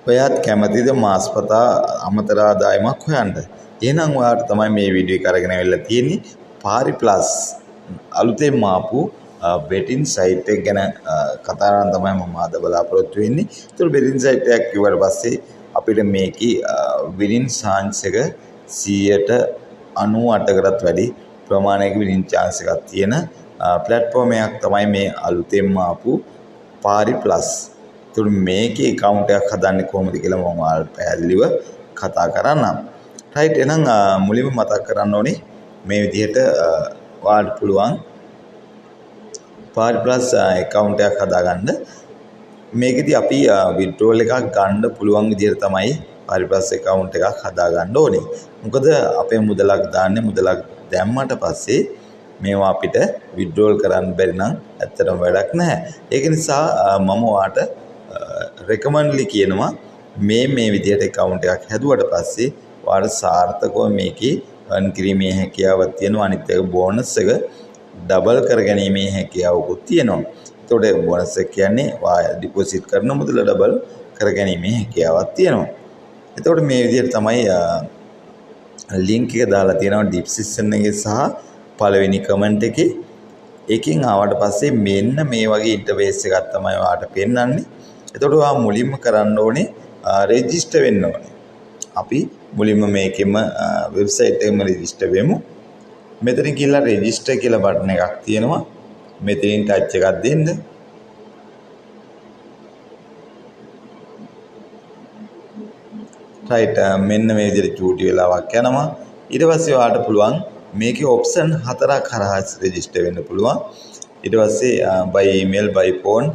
ඔයාත් කැමතිද මාස්පතා අමතර ආදායමක් හොයන්න? එහෙනම් ඔයාට තමයි මේ වීඩියෝ එක අරගෙන අවිල්ලා තියෙන්නේ. පාරි ප්ලස් අලුතෙන් ආපු බෙටින් සයිට් එක ගැන කතා කරන්න තමයි මම අද බලාපොරොත්තු වෙන්නේ. ඒතර බෙටින් සයිට් එකක් කිව්වට පස්සේ අපිට මේකේ විනින් chance එක 98කටත් වැඩි ප්‍රමාණයක විනින් chance එකක් තියෙන platform එකක් තමයි මේ අලුතෙන් ආපු පාරි ප්ලස්. තුරු මේකේ account එකක් හදන්නේ කොහොමද කියලා මම ඔයාලට පැහැදිලිව කතා කරන්නම්. right එහෙනම් මුලින්ම මතක් කරන්න ඕනේ මේ විදිහට ඔයාලට පුළුවන් පාරි ප්ලස් account එකක් හදාගන්න. මේකෙදි අපි withdrawal එකක් ගන්න පුළුවන් විදිහට තමයි පාරි ප්ලස් account එකක් හදාගන්න ඕනේ. මොකද අපේ මුදලක් දාන්නේ මුදලක් දැම්මට පස්සේ මේවා අපිට withdrawal කරන්න බැරි නම් ඇත්තටම වැඩක් නැහැ. ඒක නිසා මම ඔයාට recommendly කියනවා මේ විදිහට account එකක් හැදුවට පස්සේ ඔයාලට සාර්ථකව මේකේ earn කිරීමේ හැකියාවක් තියෙනවා. අනිත් එක බෝනස් එක ඩබල් කරගැනීමේ හැකියාවකුත් තියෙනවා. එතකොට බෝනස් එක කියන්නේ ඔයා ඩිපොසිට් කරන මුදල ඩබල් කරගැනීමේ හැකියාවක් තියෙනවා. එතකොට මේ විදිහට තමයි link එක දාලා තියෙනවා description එකේ සහ පළවෙනි කමෙන්ට් එකේ. එකකින් ආවට පස්සේ මෙන්න මේ වගේ ඉන්ටර්ෆේස් එකක් තමයි ඔයාලට පෙන්වන්නේ. එතකොට ඔයා මුලින්ම කරන්න ඕනේ රෙජිස්ටර් වෙන්න ඕනේ. අපි මුලින්ම මේකෙම වෙබ්සයිට් එකෙම රෙජිස්ටර් වෙමු. මෙතනින් කියලා රෙජිස්ටර් කියලා බටන් එකක් තියෙනවා. මෙතනින් ටච් එකක් දෙන්න. right මෙන්න මේ විදිහට චූටි වෙලාවක් යනවා. ඊට පස්සේ ඔයාලට පුළුවන් මේකේ ඔප්ෂන් 4ක් හරහා රෙජිස්ටර් වෙන්න පුළුවන්. ඊට පස්සේ by email by phone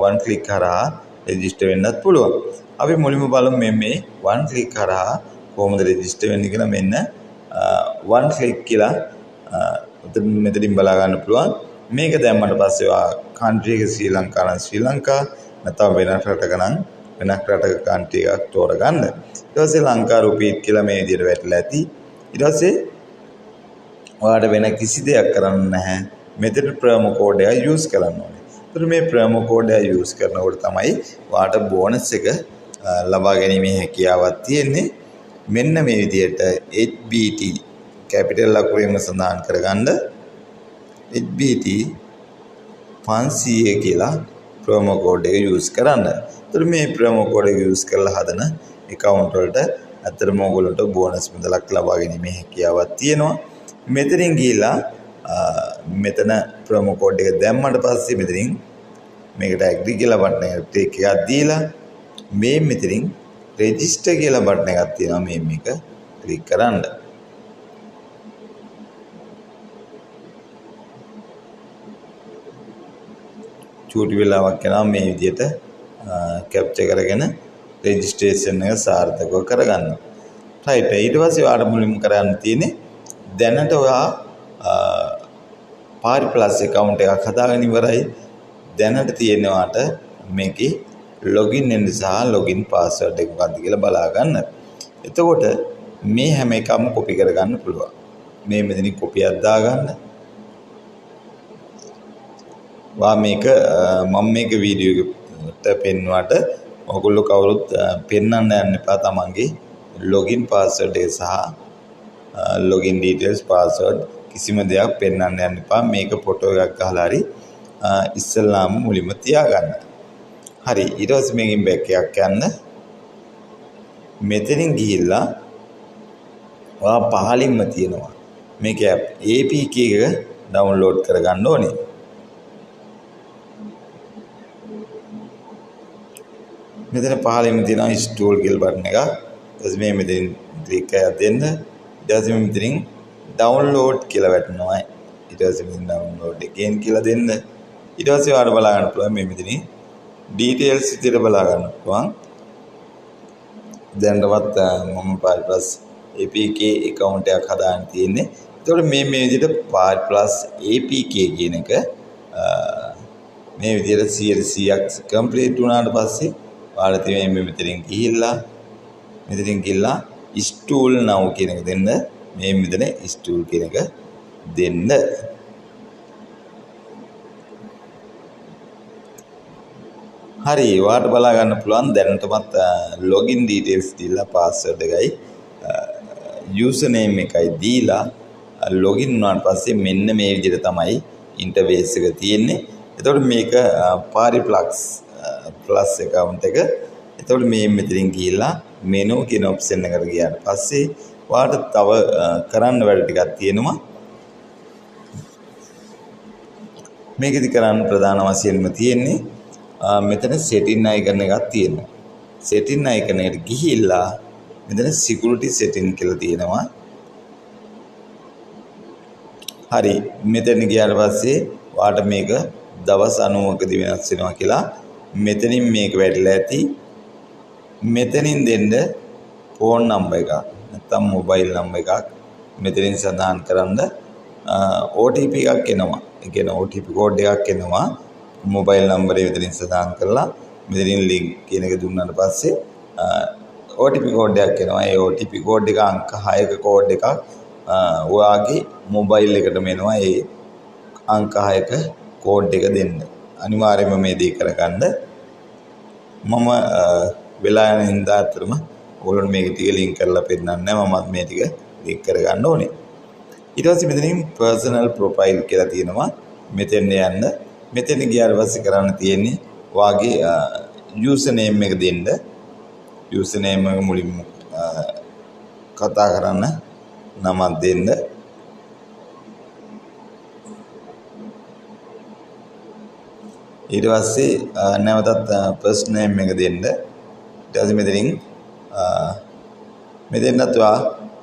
one click කරා රෙජිස්ටර් වෙන්නත් පුළුවන්. අපි මුලින්ම බලමු මේ one click කරා කොහොමද රෙජිස්ටර් වෙන්නේ කියලා. මෙන්න one click කියලා මෙතනින් බලා ගන්න පුළුවන්. මේක දැම්මට පස්සේ ඔයා country එක ශ්‍රී ලංකා නම් ශ්‍රී ලංකා නැත්නම් වෙනත් රටක නම් වෙනත් රටක country එකක් තෝරගන්න. ඊට පස්සේ ලංකා රුපීත් කියලා මේ විදිහට වැටලා ඇති. ඊට පස්සේ ඔයාලට වෙන කිසි දෙයක් කරන්න නැහැ. මෙතන ප්‍රෝමෝ කෝඩ් එක යූස් කරන්න ඕනේ. ඒතර මේ ප්‍රෝමෝ කෝඩ් එක යූස් කරනකොට තමයි ඔයාලට බෝනස් එක ලබා ගැනීමේ හැකියාවක් තියෙන්නේ. මෙන්න මේ විදිහට HBT කැපිටල් අකුරෙන්ම සඳහන් කරගන්න. HBT 500 කියලා ප්‍රෝමෝ කෝඩ් එක යූස් කරන්න. ඒතර මේ ප්‍රෝමෝ කෝඩ් එක යූස් කරලා හදන account වලට අතරම ඔයගොල්ලන්ට බෝනස් මුදලක් ලබා ගැනීමේ හැකියාවක් තියෙනවා. මෙතනින් ගිහිලා මෙතන ප්‍රෝමෝ කෝඩ් එක දැම්මට පස්සේ මෙතනින් මේකට ඇග්‍රී කියලා බටන් එකක් ක්ලික් එකක් දීලා මෙතනින් රෙජිස්ටර් කියලා බටන් එකක් තියෙනවා. මේක ක්ලික් කරන්න. චූටි වෙලාවක් යනවා මේ විදිහට කැප්චර් කරගෙන රෙජිස්ට්‍රේෂන් එක සාර්ථකව කරගන්න. right ඊට පස්සේ ඔයාලට මුලින්ම කරන්න තියෙන්නේ දැනට ඔයා පාරි ප්ලස් account එකක් හදාගෙන ඉවරයි. දැනට තියෙනවාට මේකේ login වෙන්න සහ login password එක මොකක්ද කියලා බලා ගන්න. එතකොට මේ හැම එකම copy කරගන්න පුළුවන්. මෙතනින් copy එකක් දාගන්න. මම මේක වීඩියෝ එකට පෙන්වුවාට ඔයගොල්ලෝ කවුරුත් පෙන්වන්න යන්න එපා. තමන්ගේ login password එක සහ login details password කිසිම දෙයක් පෙන්වන්න යන්න එපා. මේක ෆොටෝ එකක් ගහලා හරි ඉස්සෙල්ලාම මුලින්ම තියාගන්න. හරි ඊට පස්සේ මේකෙන් බෑක් එකක් යන්න. මෙතනින් ගිහිල්ලා ඔයා පහලින්ම තියෙනවා මේක APK එක ඩවුන්ලෝඩ් කරගන්න ඕනේ. මෙතන පහලින්ම තියෙනවා install කියලා බටන් එක. ඊට පස්සේ මෙතනින් ක්ලික් කරලා දෙන්න. ඊට පස්සේ මෙතනින් download කියලා වැටෙනවා. ඊට පස්සේ මෙතන download again කියලා දෙන්න. ඊට පස්සේ ඔයාලට බලා ගන්න පුළුවන් මෙතනින් details විදිහට බලා ගන්න පුළුවන්. දැනටවත් මම පාරි ප්ලස් APK account එකක් හදාගෙන තියෙන්නේ. ඒතකොට මේ විදිහට පාරි ප්ලස් APK කියන එක මේ විදිහට 100% complete වුණාට පස්සේ ඔයාලා තියෙන්නේ මෙතනින් ගිහිල්ලා install now කියන එක දෙන්න. මෙතන install කියන එක දෙන්න. හරි වාට බලා ගන්න පුළුවන් දැනටමත් ලොගින් ඩීටේල්ස් දීලා පාස්වර්ඩ් එකයි යූසර් නේම් එකයි දීලා ලොගින් වුණාට පස්සේ මෙන්න මේ විදිහට තමයි ඉන්ටර්ෆේස් එක තියෙන්නේ. එතකොට මේක පාරිප්ලක්ස් ප්ලස් account එක. එතකොට මේ මෙතනින් ගිහිල්ලා මෙනු කියන ඔප්ෂන් එකට ගියාට පස්සේ වාට තව කරන්න වැඩ ටිකක් තියෙනවා. මේකෙදි කරන්න ප්‍රධාන වශයෙන්ම තියෙන්නේ මෙතන setting icon එකක් තියෙනවා. setting icon එකට ගිහිල්ලා මෙතන security setting කියලා තියෙනවා. හරි මෙතන ගියාට පස්සේ වාට මේක දවස් 90කදී වෙනස් වෙනවා කියලා මෙතනින් මේක වැටලා ඇති. මෙතනින් දෙන්න ෆෝන් නම්බර් එකක් නැත්නම් මොබයිල් නම්බර් එකක් මෙතනින් සඳහන් කරන්න OTP එකක් එනවා. ඒ කියන්නේ OTP කෝඩ් එකක් එනවා. මොබයිල් නම්බරේ මෙතනින් සඳහන් කරලා මෙතනින් ලින්ක් කියන එක දුන්නාට පස්සේ OTP කෝඩ් එකක් එනවා. ඒ OTP කෝඩ් එක අංක 6ක කෝඩ් එකක් ඔයාගේ මොබයිල් එකටම එනවා. ඒ අංක 6ක කෝඩ් එක දෙන්න. අනිවාර්යයෙන්ම මේ දේ කරගන්න. මම වෙලා යන හින්දා අතරම ඔයගොල්ලෝ මේක ටික ලින්ක් කරලා පෙන්නන්නේ මමත් මේ ටික ලින්ක් කරගන්න ඕනේ. ඊට පස්සේ මෙතනින් personal profile කියලා තියෙනවා. මෙතෙන් යන්න. මෙතන ගියාට පස්සේ කරන්න තියෙන්නේ වාගේ user name එක දෙන්න. user name එක මුලින්ම කතා කරන්න නමක් දෙන්න. ඊට පස්සේ නැවතත් first name එක දෙන්න. ඊට පස්සේ මෙතනින් මෙතනත් ඔයා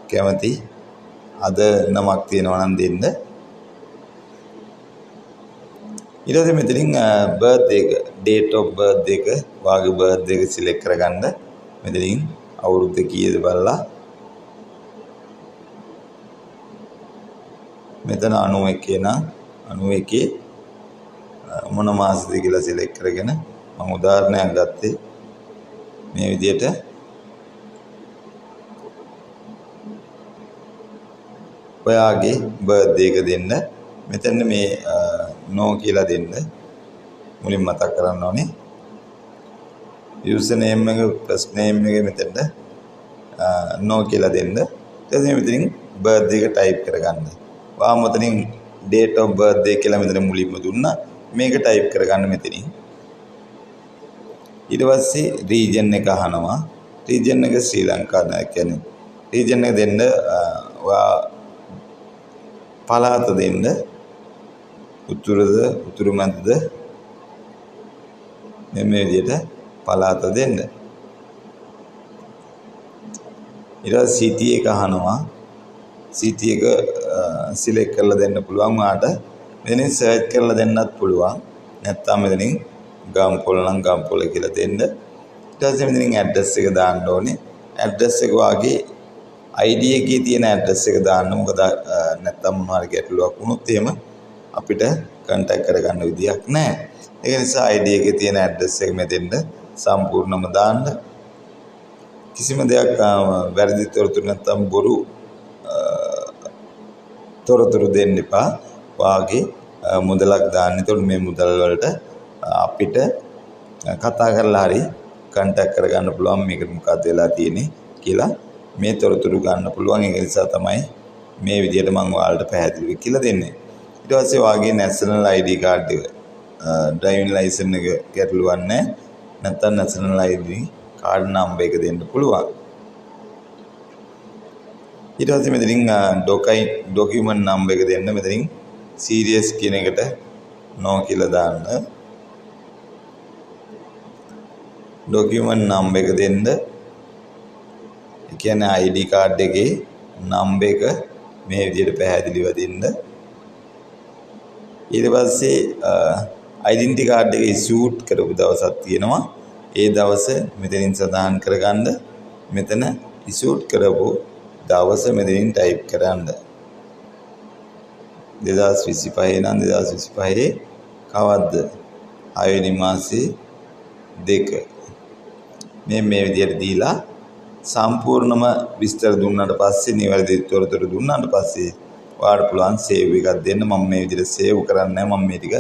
කැමති අද නමක් තියෙනවා නම් දෙන්න. ඊට පස්සේ මෙතනින් birthday එක date of birth එක වාගේ birthday එක select කරගන්න. මෙතනින් අවුරුද්ද කීයද බලලා මෙතන 91 නම් 91 මොන මාසෙද කියලා select කරගෙන මම උදාහරණයක් ගත්තේ මේ විදිහට ඔයාගේ බර්ත්ඩේ එක දෙන්න. මෙතන මේ නෝ කියලා දෙන්න. මුලින් මතක් කරන්න ඕනේ. යූසර් නේම් එක ෆස්ට් නේම් එක මෙතනට නෝ කියලා දෙන්න. ඊට පස්සේ මෙතනින් බර්ත්ඩේ එක ටයිප් කරගන්න. වාම මෙතනින් date of birthday කියලා මෙතන මුලින්ම දුන්නා. මේක ටයිප් කරගන්න මෙතනින්. ඊට පස්සේ region එක අහනවා. region එක ශ්‍රී ලංකා කියන්නේ region එක දෙන්න ඔයා පළාත දෙන්න. උතුරද උතුරු මැදද මේ විදිහට පළාත දෙන්න. ඊට පස්සේ city එක අහනවා. city එක select කරලා දෙන්න පුළුවන්. ඔයාට මෙතනින් search කරලා දෙන්නත් පුළුවන්. නැත්නම් මෙතනින් ගම්පොළ නම් ගම්පොළ කියලා දෙන්න. ඊට පස්සේ මෙතනින් address එක දාන්න ඕනේ. address එක වාගේ ID එකේ තියෙන address එක දාන්න. මොකද නැත්නම් මොනවාරි ගැටලුවක් වුණොත් එහෙම අපිට contact කරගන්න විදියක් නැහැ. ඒක නිසා ID එකේ තියෙන address එක මෙතෙන්ද සම්පූර්ණම දාන්න. කිසිම දෙයක් වැරදි තොරතුරු නැත්නම් බොරු තොරතුරු දෙන්න එපා. වාගේ මුදලක් දාන්න. එතකොට මේ මුදල් වලට අපිට කතා කරලා හරි contact කරගන්න පුළුවන් මේකට මොකක්ද වෙලා තියෙන්නේ කියලා මේ තොරතුරු ගන්න පුළුවන්. ඒක නිසා තමයි මේ විදිහට මම ඔයාලට පැහැදිලිව කියලා දෙන්නේ. ඊට පස්සේ වාගේ national ID card එක driving license එක ගැටලුවක් නැහැ. නැත්නම් national ID card number එක දෙන්න පුළුවන්. ඊට පස්සේ මෙතනින් document number එක දෙන්න. මෙතනින් serious කියන එකට no කියලා දාන්න. document number එක දෙන්න. ඒ කියන්නේ ID card එකේ number එක මේ විදිහට පැහැදිලිව දෙන්න. ඊට පස්සේ identity card එක issued කරපු දවසක් තියෙනවා. ඒ දවස මෙතනින් සඳහන් කරගන්න. මෙතන issued කරපු දවස මෙතනින් type කරන්න. 2025 නම් 2025 කවද්ද? 6 වෙනි මාසේ 2 මේ විදිහට දීලා සම්පූර්ණම විස්තර දුන්නාට පස්සේ නිවැරදි තොරතුරු දුන්නාට පස්සේ ඔයාලට පුළුවන් සේව් එකක් දෙන්න. මම මේ විදිහට සේව් කරන්නේ නැහැ. මම මේ ටික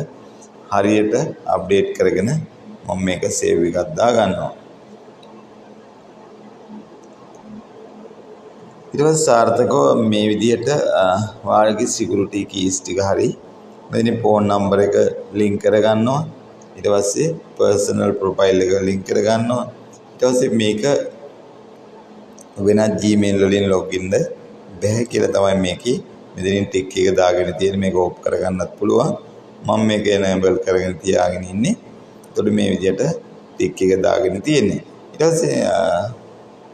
හරියට අප්ඩේට් කරගෙන මම මේක සේව් එකක් දා ගන්නවා. ඊට පස්සේ සාර්ථකව මේ විදිහට ඔයාලගේ සිකියුරිටි කීස් ටික හරි මෙතන ෆෝන් නම්බර් එක ලින්ක් කරගන්නවා. ඊට පස්සේ පර්සනල් ප්‍රොෆයිල් එක ලින්ක් කරගන්නවා. ඊට පස්සේ මේක වෙනත් Gmail වලින් ලොග්ඉන්ද බැහැ කියලා තමයි මේකේ මෙතනින් ටික් එක දාගෙන තියෙන්නේ. මේක ඕෆ් කරගන්නත් පුළුවන්. මම මේක enable කරගෙන තියාගෙන ඉන්නේ. එතකොට මේ විදිහට ටික් එක දාගෙන තියෙන්නේ. ඊට පස්සේ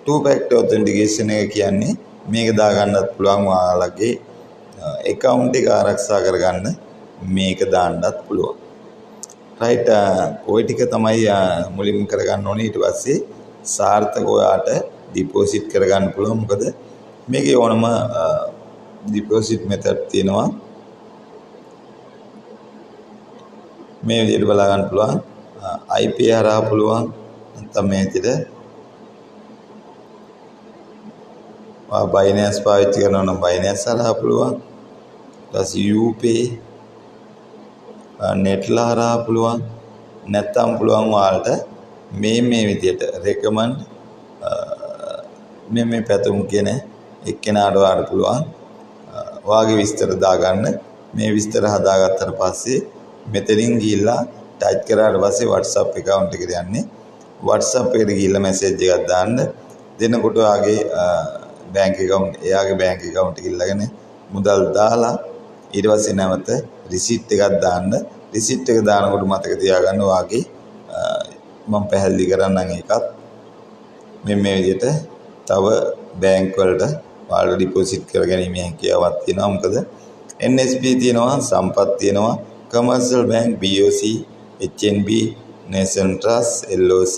two factor authentication එක කියන්නේ මේක දාගන්නත් පුළුවන්. ඔයාලගේ account එක ආරක්ෂා කරගන්න මේක දාන්නත් පුළුවන්. right ওই ටික තමයි මුලින්ම කරගන්න ඕනේ. ඊට පස්සේ සාර්ථක ඔයාට ඩිපොසිට් කරගන්න පුළුවන්. මොකද මේකේ ඕනම ඩිපොසිට් මෙතඩ් තියෙනවා. මේ විදිහට බලා ගන්න පුළුවන්. IP හරහා පුළුවන්. නැත්නම් මේ විදිහට Binance පාවිච්චි කරනවා නම් Binance හරහා පුළුවන්. ඊට පස්සේ UPay netla හරහා පුළුවන්. නැත්නම් පුළුවන් ඔයාලට මේ විදිහට recommend මේ පැතුම් කියන එක්කෙනාට ඔයාලට පුළුවන් ඔයාගේ විස්තර දාගන්න. මේ විස්තර හදාගත්තට පස්සේ මෙතනින් ගිහිල්ලා ටයිප් කරාට පස්සේ WhatsApp account එකට යන්නේ. WhatsApp එකට ගිහිල්ලා message එකක් දාන්න. දෙනකොට ඔයාගේ එයාගේ bank account එක ඉල්ලගෙන මුදල් දාලා ඊට පස්සේ නැවත receipt එකක් දාන්න. receipt එක දානකොට මතක තියාගන්න ඔයාගේ මම පැහැදිලි කරන්නම් ඒකත් මේ විදිහට තව බැංක් වලට ඔයාලට ඩිපොසිට් කරගැනීමේ හැකියාවක් තියෙනවා. මොකද NSB තියෙනවා, සම්පත් තියෙනවා, commercial bank, BOC, HNB, Nation Trust, LOC,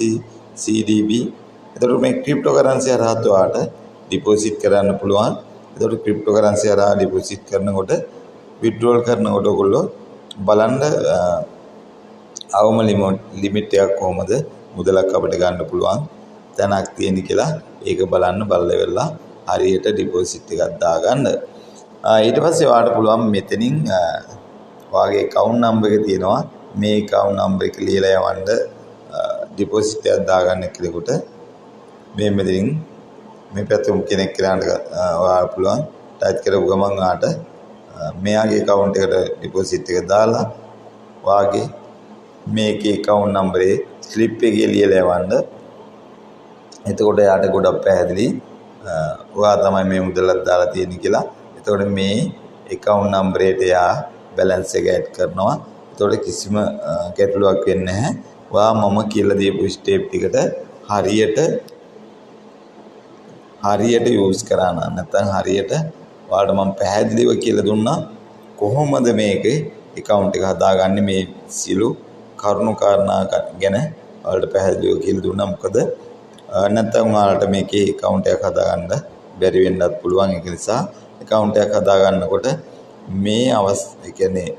CDB. එතකොට මේ cryptocurrency හරහා ඔයාලට ඩිපොසිට් කරන්න පුළුවන්. එතකොට cryptocurrency හරහා ඩිපොසිට් කරනකොට withdrawal කරනකොට ඔයගොල්ලෝ බලන්න අවම ලිමිට් එකක් කොහමද මුදලක් අපිට ගන්න පුළුවන් තැනක් තියෙන කියලා ඒක බලන්න බලලා වෙලා හරියට ඩිපොසිට් එකක් දාගන්න. ඊට පස්සේ ඔයාලට පුළුවන් මෙතනින් ඔයාගේ account number එක තියෙනවා. මේ account number එක ලියලා යවන්න ඩිපොසිට් එකක් දාගන්න කියනකොට මේ මෙතනින් මේ පැතුම් කෙනෙක් කරාට ඔයාලට පුළුවන් ටයිප් කරපු ගමන් ඔයාලට මෙයාගේ account එකට ඩිපොසිට් එක දාලා ඔයාගේ මේකේ account number එක slip එකේ ලියලා යවන්න. එතකොට යාට ගොඩක් පැහැදිලි ඔයා තමයි මේ මුදලක් දාලා තියෙන්නේ කියලා. එතකොට මේ account number එකට යා balance එක add කරනවා. එතකොට කිසිම ගැටලුවක් වෙන්නේ නැහැ. ඔයා මම කියලා දීපු step ටිකට හරියට use කරා නම් නැත්නම් හරියට ඔයාලට මම පැහැදිලිව කියලා දුන්නා කොහොමද මේකේ account එක හදාගන්නේ. මේ සිළු කරුණු කාරණා ගැන ඔයාලට පැහැදිලිව කියලා දුන්නා. මොකද නැත්නම් ඔයාලට මේකේ account එකක් හදාගන්න බැරි වෙන්නත් පුළුවන්. ඒක නිසා account එකක් හදාගන්නකොට මේ ඒ කියන්නේ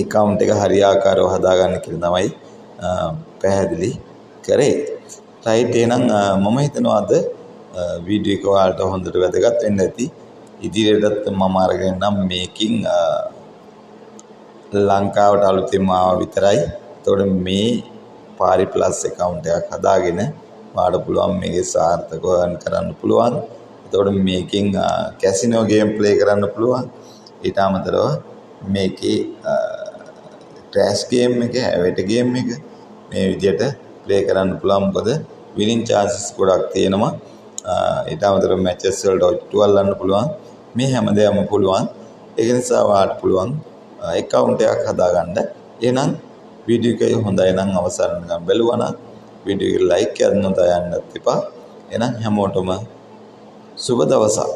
account එක හරියාකාරව හදාගන්න කියලා තමයි පැහැදිලි කරේ. right එහෙනම් මම හිතනවා අද වීඩියෝ එක ඔයාලට හොඳට වැදගත් වෙන්න ඇති. ඉදිරියටත් මම අරගෙන නම් මේකින් ලංකාවට අලුතෙන්ම ආවා විතරයි. එතකොට මේ පාරි ප්ලස් account එකක් හදාගෙන ඔයාලට පුළුවන් මේකේ සාර්ථකව earn කරන්න පුළුවන්. එතකොට මේකෙන් කැසිනෝ ගේම් ප්ලේ කරන්න පුළුවන්. ඊට අමතරව මේකේ ට්‍රෑෂ් ගේම් එක, හැවෙට ගේම් එක මේ විදිහට ප්ලේ කරන්න පුළුවන්. මොකද winning chances ගොඩක් තියෙනවා. ඊට අමතරව matches වලට ඔට්ටු අල්ලන්න පුළුවන්. මේ හැමදේම පුළුවන්. ඒක නිසා ඔයාලට පුළුවන් account එකක් හදාගන්න. එහෙනම් වීඩියෝ එක හොඳයි නම් අවසන් වෙනකම් බලුවා නම් වීඩියෝ එක like කරන්න උදා යන්නත් එපා. එහෙනම් හැමෝටම සුබ දවසක්.